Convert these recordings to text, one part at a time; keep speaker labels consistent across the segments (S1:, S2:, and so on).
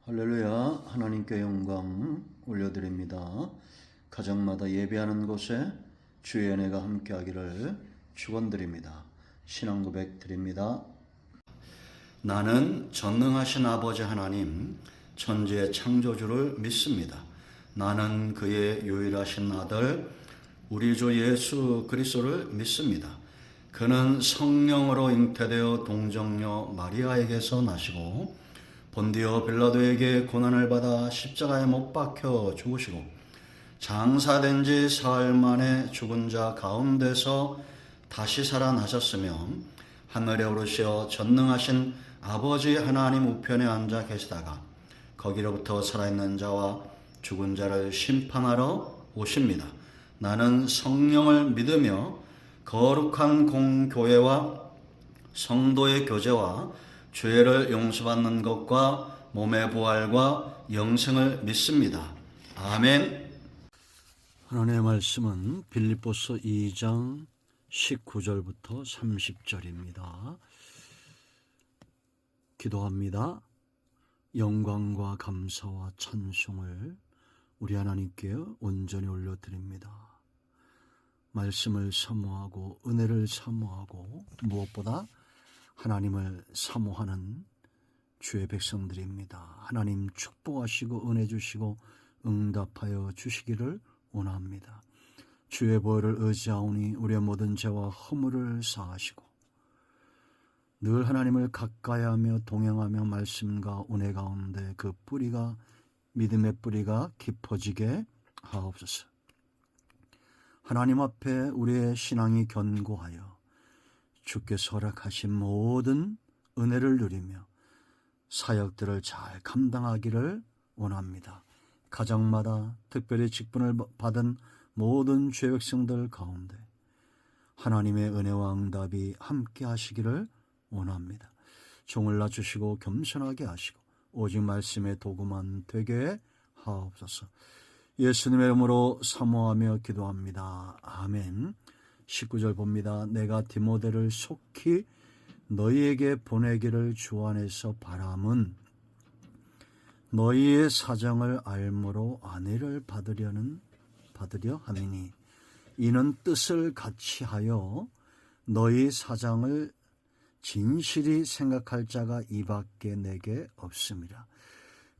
S1: 할렐루야. 하나님께 영광 올려드립니다. 가정마다 예배하는 곳에 주의 은혜가 함께하기를 축원드립니다. 신앙 고백 드립니다. 나는 전능하신 아버지 하나님, 천지의 창조주를 믿습니다. 나는 그의 유일하신 아들 우리 주 예수 그리스도를 믿습니다. 그는 성령으로 잉태되어 동정녀 마리아에게서 나시고 본디오 빌라도에게 고난을 받아 십자가에 못 박혀 죽으시고 장사된 지 사흘 만에 죽은 자 가운데서 다시 살아나셨으며 하늘에 오르시어 전능하신 아버지 하나님 우편에 앉아 계시다가 거기로부터 살아있는 자와 죽은 자를 심판하러 오십니다. 나는 성령을 믿으며 거룩한 공교회와 성도의 교제와 죄를 용서받는 것과 몸의 부활과 영생을 믿습니다. 아멘. 하나님의 말씀은 빌립보서 2장 19절부터 30절입니다. 기도합니다. 영광과 감사와 찬송을 우리 하나님께 온전히 올려드립니다. 말씀을 사모하고 은혜를 사모하고 무엇보다 하나님을 사모하는 주의 백성들입니다. 하나님 축복하시고 은혜 주시고 응답하여 주시기를 원합니다. 주의 보혈을 의지하오니 우리의 모든 죄와 허물을 사하시고 늘 하나님을 가까이하며 동행하며 말씀과 은혜 가운데 그 뿌리가 믿음의 뿌리가 깊어지게 하옵소서. 하나님 앞에 우리의 신앙이 견고하여 주께서 허락하신 모든 은혜를 누리며 사역들을 잘 감당하기를 원합니다. 가정마다 특별히 직분을 받은 모든 죄 백성들 가운데 하나님의 은혜와 응답이 함께 하시기를 원합니다. 종을 낮추시고 겸손하게 하시고 오직 말씀의 도구만 되게 하옵소서. 예수님의 이름으로 사모하며 기도합니다. 아멘. 19절 봅니다. 내가 디모데를 속히 너희에게 보내기를 주 안에서 바람은 너희의 사정을 알므로 아내를 받으려 함이니 이는 뜻을 같이 하여 너희 사정을 진실이 생각할 자가 이밖에 내게 없습니다.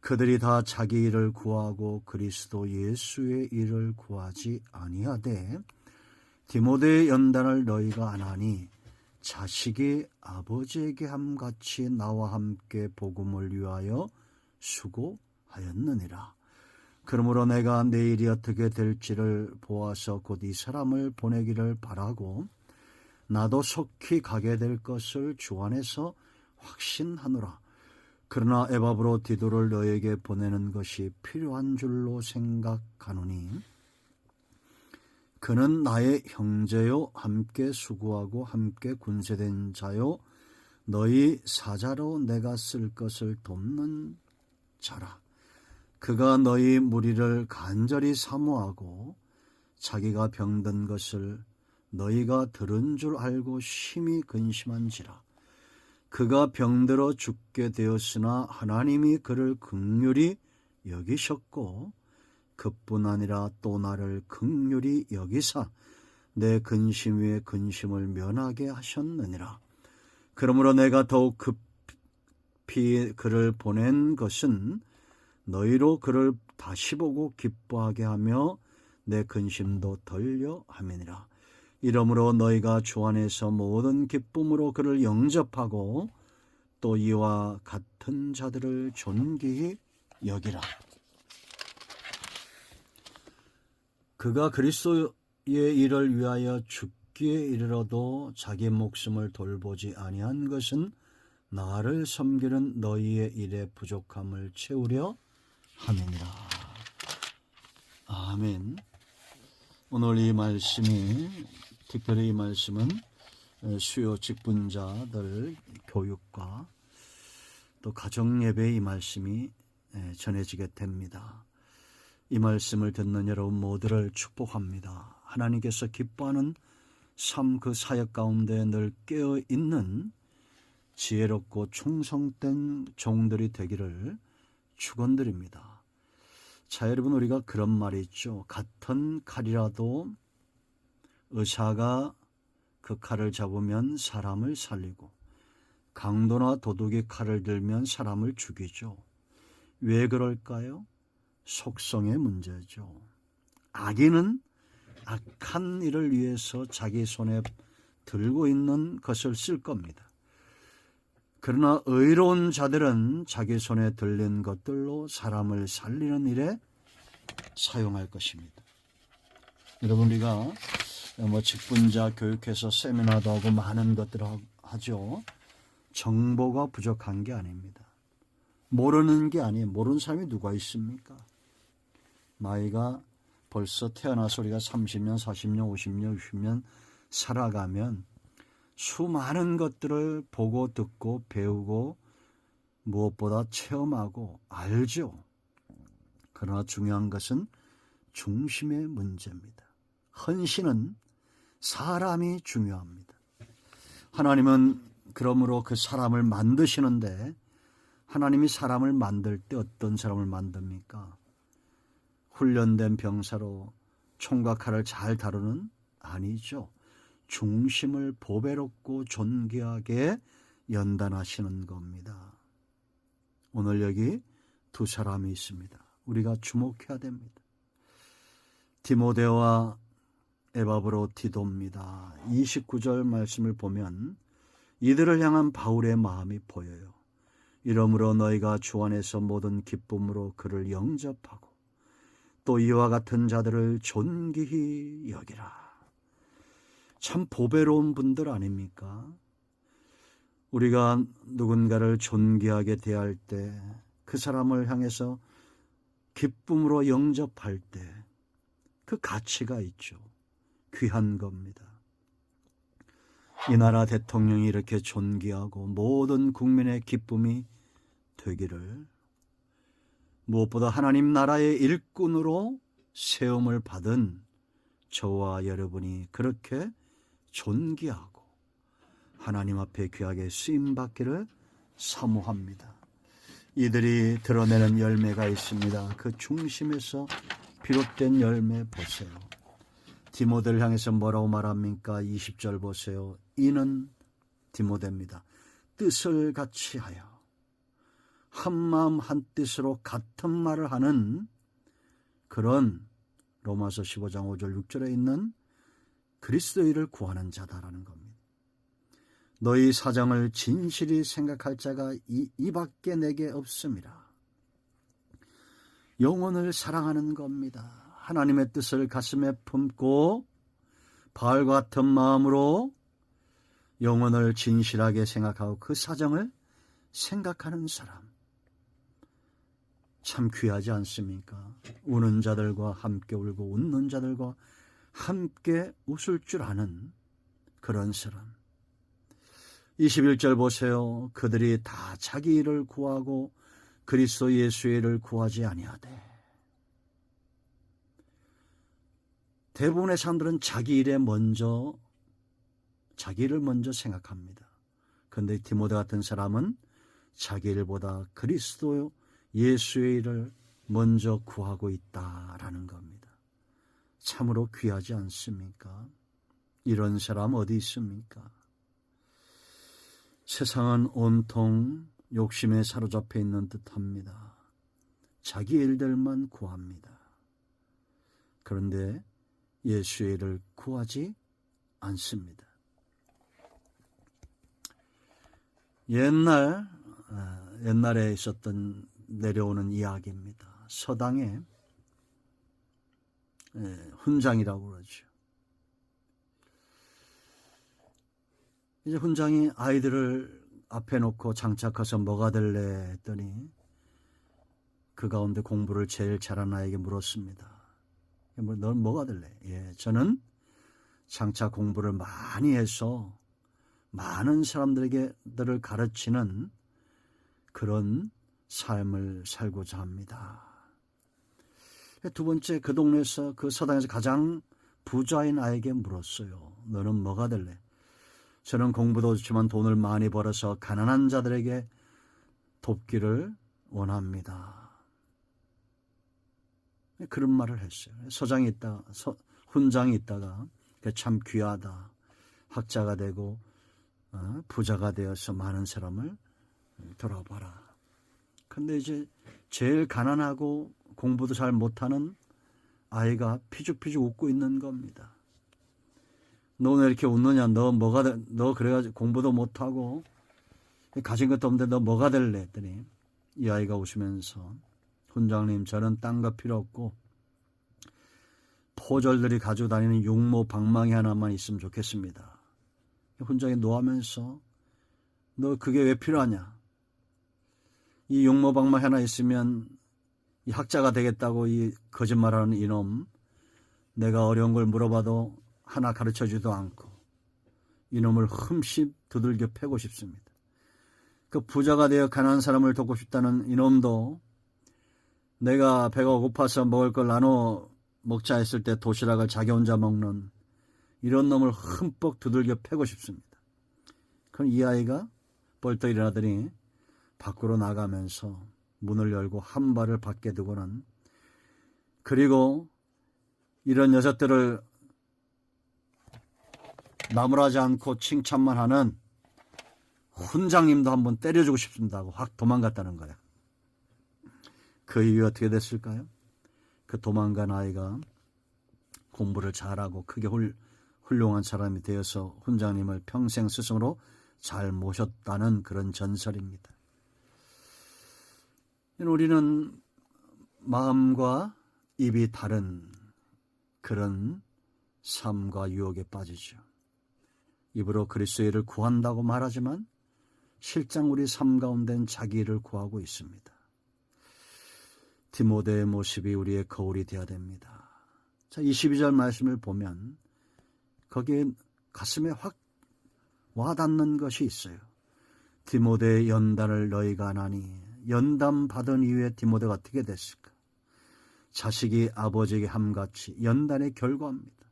S1: 그들이 다 자기 일을 구하고 그리스도 예수의 일을 구하지 아니하되 디모데의 연단을 너희가 안 하니 자식이 아버지에게 함같이 나와 함께 복음을 위하여 수고하였느니라. 그러므로 내가 내일이 어떻게 될지를 보아서 곧 이 사람을 보내기를 바라고 나도 속히 가게 될 것을 주 안에서 확신하노라. 그러나 에바브로 디도를 너에게 보내는 것이 필요한 줄로 생각하노니 그는 나의 형제요 함께 수고하고 함께 군세된 자요 너희 사자로 내가 쓸 것을 돕는 자라. 그가 너희 무리를 간절히 사모하고 자기가 병든 것을 너희가 들은 줄 알고 심히 근심한지라. 그가 병들어 죽게 되었으나 하나님이 그를 긍휼히 여기셨고 그뿐 아니라 또 나를 긍휼히 여기사 내 근심 위에 근심을 면하게 하셨느니라. 그러므로 내가 더욱 급히 그를 보낸 것은 너희로 그를 다시 보고 기뻐하게 하며 내 근심도 덜려 함이니라. 이러므로 너희가 주 안에서 모든 기쁨으로 그를 영접하고 또 이와 같은 자들을 존귀히 여기라. 그가 그리스도의 일을 위하여 죽기에 이르러도 자기 목숨을 돌보지 아니한 것은 나를 섬기는 너희의 일의 부족함을 채우려 함이니라. 아멘. 오늘 이 말씀이 특별히 이 말씀은 수요 직분자들 교육과 또 가정예배의 이 말씀이 전해지게 됩니다. 이 말씀을 듣는 여러분 모두를 축복합니다. 하나님께서 기뻐하는 삶 그 사역 가운데 늘 깨어있는 지혜롭고 충성된 종들이 되기를 축원드립니다. 자, 여러분, 우리가 그런 말이 있죠. 같은 칼이라도 의사가 그 칼을 잡으면 사람을 살리고 강도나 도둑이 칼을 들면 사람을 죽이죠. 왜 그럴까요? 속성의 문제죠. 악인은 악한 일을 위해서 자기 손에 들고 있는 것을 쓸 겁니다. 그러나 의로운 자들은 자기 손에 들린 것들로 사람을 살리는 일에 사용할 것입니다. 여러분, 우리가 직분자 교육해서 세미나도 하고 많은 것들을 하죠. 정보가 부족한 게 아닙니다. 모르는 게 아니에요. 모르는 사람이 누가 있습니까? 나이가 벌써 태어나서 우리가 30년, 40년, 50년, 60년 살아가면 수많은 것들을 보고 듣고 배우고 무엇보다 체험하고 알죠. 그러나 중요한 것은 중심의 문제입니다. 헌신은 사람이 중요합니다. 하나님은 그러므로 그 사람을 만드시는데 하나님이 사람을 만들 때 어떤 사람을 만듭니까? 훈련된 병사로 총과 칼을 잘 다루는? 아니죠. 중심을 보배롭고 존귀하게 연단하시는 겁니다. 오늘 여기 두 사람이 있습니다. 우리가 주목해야 됩니다. 디모데와 에바브로디도입니다. 29절 말씀을 보면 이들을 향한 바울의 마음이 보여요. 이러므로 너희가 주 안에서 모든 기쁨으로 그를 영접하고 또 이와 같은 자들을 존귀히 여기라. 참 보배로운 분들 아닙니까? 우리가 누군가를 존귀하게 대할 때, 그 사람을 향해서 기쁨으로 영접할 때 그 가치가 있죠. 귀한 겁니다. 이 나라 대통령이 이렇게 존귀하고 모든 국민의 기쁨이 되기를, 무엇보다 하나님 나라의 일꾼으로 세움을 받은 저와 여러분이 그렇게 존귀하고 하나님 앞에 귀하게 쓰임받기를 사모합니다. 이들이 드러내는 열매가 있습니다. 그 중심에서 비롯된 열매 보세요. 디모데를 향해서 뭐라고 말합니까? 20절 보세요. 이는 디모데입니다. 뜻을 같이 하여 한마음 한뜻으로 같은 말을 하는 그런 로마서 15장 5절 6절에 있는 그리스도인을 구하는 자다라는 겁니다. 너희 사정을 진실히 생각할 자가 이밖에 내게 없음이라. 영혼을 사랑하는 겁니다. 하나님의 뜻을 가슴에 품고 바울과 같은 마음으로 영혼을 진실하게 생각하고 그 사정을 생각하는 사람. 참 귀하지 않습니까? 우는 자들과 함께 울고 웃는 자들과 함께 웃을 줄 아는 그런 사람. 21절 보세요. 그들이 다 자기 일을 구하고 그리스도 예수의 일을 구하지 아니하되. 대부분의 사람들은 자기 일을 먼저 생각합니다. 그런데 디모데 같은 사람은 자기 일보다 그리스도 예수의 일을 먼저 구하고 있다라는 겁니다. 참으로 귀하지 않습니까? 이런 사람 어디 있습니까? 세상은 온통 욕심에 사로잡혀 있는 듯합니다. 자기 일들만 구합니다. 그런데 예수의 일을 구하지 않습니다. 옛날에 있었던 내려오는 이야기입니다. 서당에 훈장이라고 그러죠. 이제 훈장이 아이들을 앞에 놓고 장착해서 뭐가 될래 했더니 그 가운데 공부를 제일 잘하는 아이에게 물었습니다. 넌 뭐가 될래? 저는 장차 공부를 많이 해서 많은 사람들을 가르치는 그런 삶을 살고자 합니다. 두 번째, 그 동네에서 그 서당에서 가장 부자인 아이에게 물었어요. 너는 뭐가 될래? 저는 공부도 좋지만 돈을 많이 벌어서 가난한 자들에게 돕기를 원합니다. 그런 말을 했어요. 훈장이 있다가 참 귀하다. 학자가 되고 부자가 되어서 많은 사람을 돌아봐라. 근데 이제 제일 가난하고 공부도 잘 못하는 아이가 피죽피죽 웃고 있는 겁니다. 너 왜 이렇게 웃느냐? 너 그래가지고 공부도 못하고 가진 것도 없는데 너 뭐가 될래? 했더니 이 아이가 웃으면서 훈장님, 저는 딴 거 필요 없고 포졸들이 가지고 다니는 육모 방망이 하나만 있으면 좋겠습니다. 훈장이 노하면서 너 그게 왜 필요하냐? 이 육모 방망이 하나 있으면 이 학자가 되겠다고 이 거짓말하는 이놈, 내가 어려운 걸 물어봐도 하나 가르쳐주지도 않고 이놈을 흠씬 두들겨 패고 싶습니다. 그 부자가 되어 가난한 사람을 돕고 싶다는 이놈도 내가 배가 고파서 먹을 걸 나눠 먹자 했을 때 도시락을 자기 혼자 먹는 이런 놈을 흠뻑 두들겨 패고 싶습니다. 그럼 이 아이가 벌떡 일어나더니 밖으로 나가면서 문을 열고 한 발을 밖에 두고는, 그리고 이런 녀석들을 나무라지 않고 칭찬만 하는 훈장님도 한번 때려주고 싶습니다 하고 확 도망갔다는 거야. 그 이후에 어떻게 됐을까요? 그 도망간 아이가 공부를 잘하고 크게 훌륭한 사람이 되어서 훈장님을 평생 스승으로 잘 모셨다는 그런 전설입니다. 우리는 마음과 입이 다른 그런 삶과 유혹에 빠지죠. 입으로 그리스도를 구한다고 말하지만 실상 우리 삶 가운데는 자기를 구하고 있습니다. 디모데의 모습이 우리의 거울이 되어야 됩니다. 자, 22절 말씀을 보면 거기에 가슴에 확 와닿는 것이 있어요. 디모데의 연단을 너희가 아나니. 연단 받은 이후에 디모데가 어떻게 됐을까? 자식이 아버지에게 함같이 연단의 결과입니다.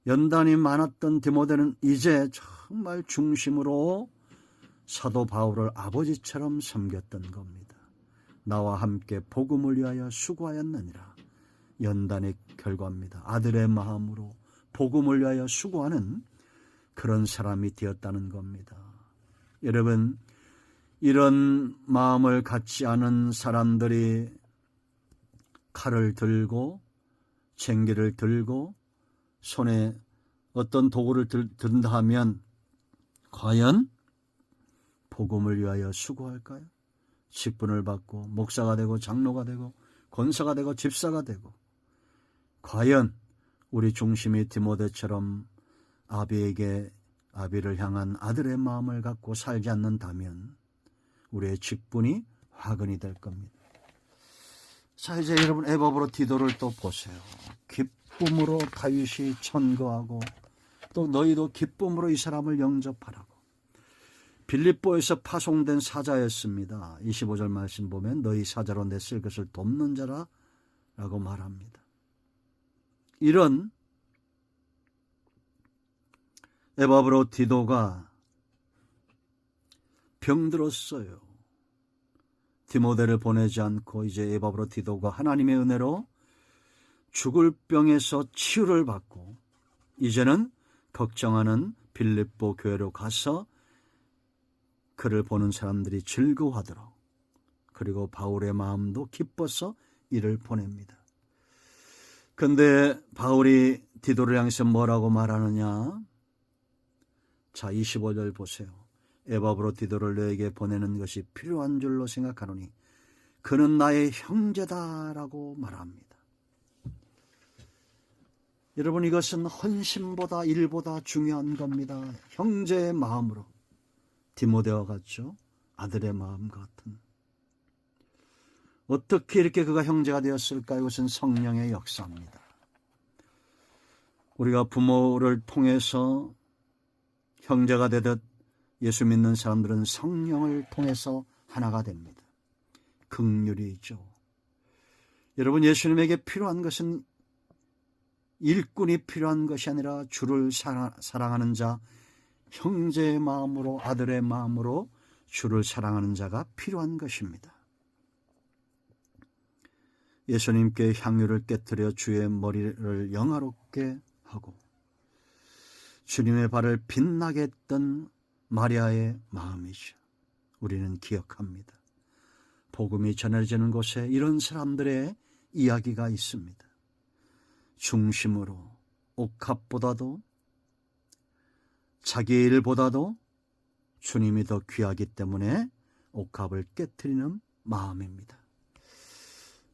S1: 연단이 많았던 디모데는 이제 정말 중심으로 사도 바울을 아버지처럼 섬겼던 겁니다. 나와 함께 복음을 위하여 수고하였느니라. 연단의 결과입니다. 아들의 마음으로 복음을 위하여 수고하는 그런 사람이 되었다는 겁니다. 여러분, 이런 마음을 갖지 않은 사람들이 칼을 들고 쟁기를 들고 손에 어떤 도구를 든다 하면 과연 복음을 위하여 수고할까요? 직분을 받고 목사가 되고 장로가 되고 권사가 되고 집사가 되고, 과연 우리 중심이 디모데처럼 아비를 향한 아들의 마음을 갖고 살지 않는다면 우리의 직분이 화근이 될 겁니다. 자, 이제 여러분 에바브로 디도를 또 보세요. 기쁨으로 다윗이 천거하고 또 너희도 기쁨으로 이 사람을 영접하라고. 빌립보에서 파송된 사자였습니다. 25절 말씀 보면 너희 사자로 내 쓸 것을 돕는 자라 라고 말합니다. 이런 에바브로 디도가 병들었어요. 디모데를 보내지 않고 이제 에바브로 디도가 하나님의 은혜로 죽을 병에서 치유를 받고 이제는 걱정하는 빌립보 교회로 가서 그를 보는 사람들이 즐거워하도록, 그리고 바울의 마음도 기뻐서 이를 보냅니다. 그런데 바울이 디도를 향해서 뭐라고 말하느냐? 자, 25절 보세요. 에바브로 디도를 너에게 보내는 것이 필요한 줄로 생각하노니 그는 나의 형제다라고 말합니다. 여러분, 이것은 헌신보다 일보다 중요한 겁니다. 형제의 마음으로 디모데와 같죠. 아들의 마음 같은. 어떻게 이렇게 그가 형제가 되었을까? 이것은 성령의 역사입니다. 우리가 부모를 통해서 형제가 되듯 예수 믿는 사람들은 성령을 통해서 하나가 됩니다. 긍휼이죠. 여러분, 예수님에게 필요한 것은 일꾼이 필요한 것이 아니라 주를 사랑하는 자, 형제의 마음으로, 아들의 마음으로 주를 사랑하는 자가 필요한 것입니다. 예수님께 향유를 깨뜨려 주의 머리를 영화롭게 하고 주님의 발을 빛나게 했던 마리아의 마음이죠. 우리는 기억합니다. 복음이 전해지는 곳에 이런 사람들의 이야기가 있습니다. 중심으로 옥합보다도 자기 일보다도 주님이 더 귀하기 때문에 옥합을 깨트리는 마음입니다.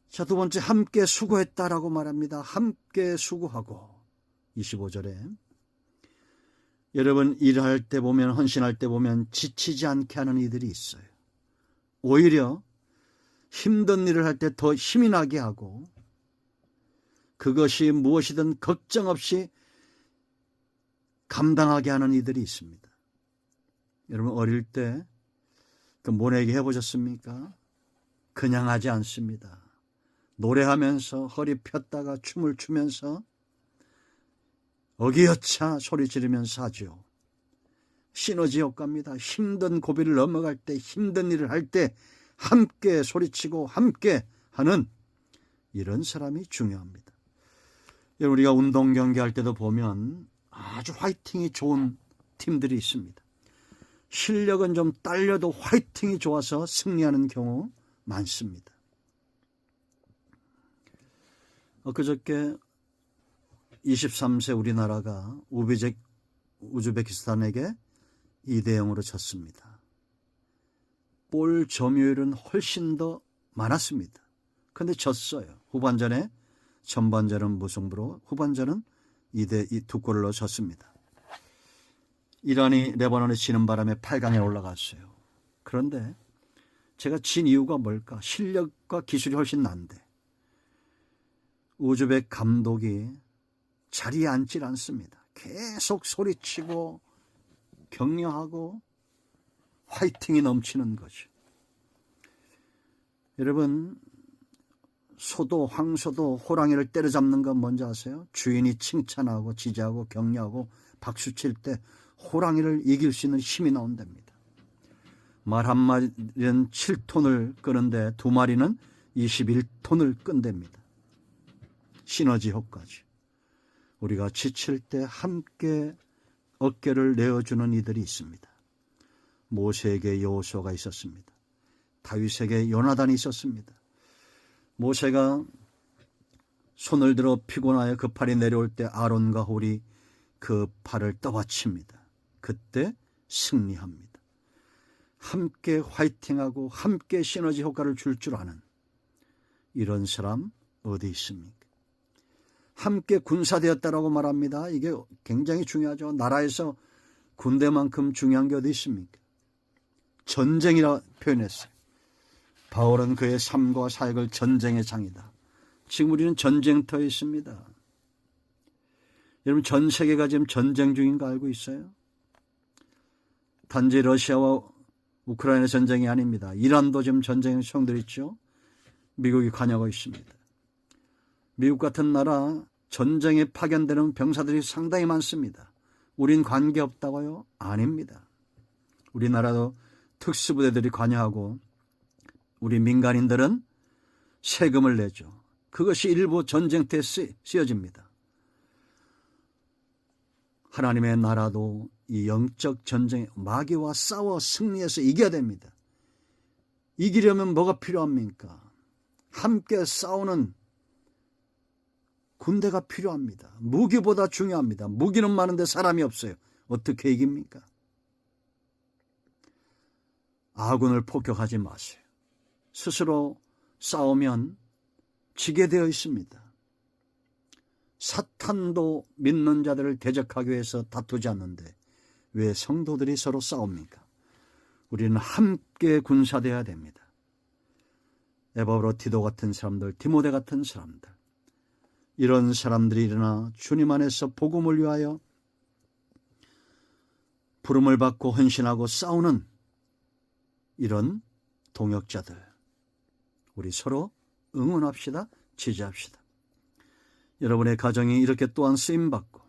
S1: 자, 두 번째, 함께 수고했다라고 말합니다. 함께 수고하고. 25절에 여러분, 일할 때 보면, 헌신할 때 보면 지치지 않게 하는 이들이 있어요. 오히려 힘든 일을 할 때 더 힘이 나게 하고, 그것이 무엇이든 걱정 없이 감당하게 하는 이들이 있습니다. 여러분, 어릴 때 그 모내기 해보셨습니까? 그냥 하지 않습니다. 노래하면서 허리 폈다가 춤을 추면서 어기여차 소리 지르면서 하죠. 시너지 효과입니다. 힘든 고비를 넘어갈 때, 힘든 일을 할 때 함께 소리치고 함께 하는 이런 사람이 중요합니다. 여러분, 우리가 운동 경기할 때도 보면 아주 화이팅이 좋은 팀들이 있습니다. 실력은 좀 딸려도 화이팅이 좋아서 승리하는 경우 많습니다. 그저께 23세 우리나라가 우즈베키스탄에게 2대0으로 졌습니다. 볼 점유율은 훨씬 더 많았습니다. 그런데 졌어요. 후반전에 전반전은 무승부로 후반전은 2대2 골로 졌습니다. 이란이 레바논에 지는 바람에 8강에 올라갔어요. 그런데 제가 진 이유가 뭘까? 실력과 기술이 훨씬 난데 우즈벡 감독이 자리에 앉질 않습니다. 계속 소리치고 격려하고 화이팅이 넘치는 거죠. 여러분, 소도 황소도 호랑이를 때려잡는 건 뭔지 아세요? 주인이 칭찬하고 지지하고 격려하고 박수칠 때 호랑이를 이길 수 있는 힘이 나온답니다. 말 한 마리는 7톤을 끄는데 두 마리는 21톤을 끈답니다. 시너지 효과죠. 우리가 지칠 때 함께 어깨를 내어주는 이들이 있습니다. 모세에게 여호수아가 있었습니다. 다윗에게 요나단이 있었습니다. 모세가 손을 들어 피곤하여 그 팔이 내려올 때 아론과 홀이 그 팔을 떠받칩니다. 그때 승리합니다. 함께 화이팅하고 함께 시너지 효과를 줄 아는 이런 사람 어디 있습니까? 함께 군사되었다라고 말합니다. 이게 굉장히 중요하죠. 나라에서 군대만큼 중요한 게 어디 있습니까? 전쟁이라 표현했어요. 바울은 그의 삶과 사역을 전쟁의 장이다. 지금 우리는 전쟁터에 있습니다. 여러분, 전 세계가 지금 전쟁 중인 거 알고 있어요? 단지 러시아와 우크라이나 전쟁이 아닙니다. 이란도 지금 전쟁에 수용되어 미국이 관여하고 있습니다. 미국 같은 나라 전쟁에 파견되는 병사들이 상당히 많습니다. 우린 관계없다고요? 아닙니다. 우리나라도 특수부대들이 관여하고 우리 민간인들은 세금을 내죠. 그것이 일부 전쟁터에 쓰여집니다. 하나님의 나라도 이 영적 전쟁 마귀와 싸워 승리해서 이겨야 됩니다. 이기려면 뭐가 필요합니까? 함께 싸우는 군대가 필요합니다. 무기보다 중요합니다. 무기는 많은데 사람이 없어요. 어떻게 이깁니까? 아군을 폭격하지 마세요. 스스로 싸우면 지게 되어 있습니다. 사탄도 믿는 자들을 대적하기 위해서 다투지 않는데 왜 성도들이 서로 싸웁니까? 우리는 함께 군사되어야 됩니다. 에바브로 디도 같은 사람들, 디모데 같은 사람들, 이런 사람들이 일어나 주님 안에서 복음을 위하여 부름을 받고 헌신하고 싸우는 이런 동역자들, 우리 서로 응원합시다. 지지합시다. 여러분의 가정이 이렇게 또한 쓰임받고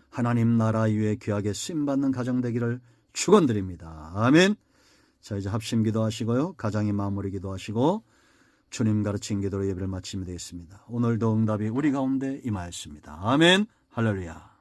S1: 하나님 나라 위에 귀하게 쓰임받는 가정 되기를 축원드립니다. 아멘. 자, 이제 합심 기도하시고요. 가정의 마무리 기도하시고 주님 가르친 기도로 예배를 마치면 되겠습니다. 오늘도 응답이 우리 가운데 임하였습니다. 아멘. 할렐루야.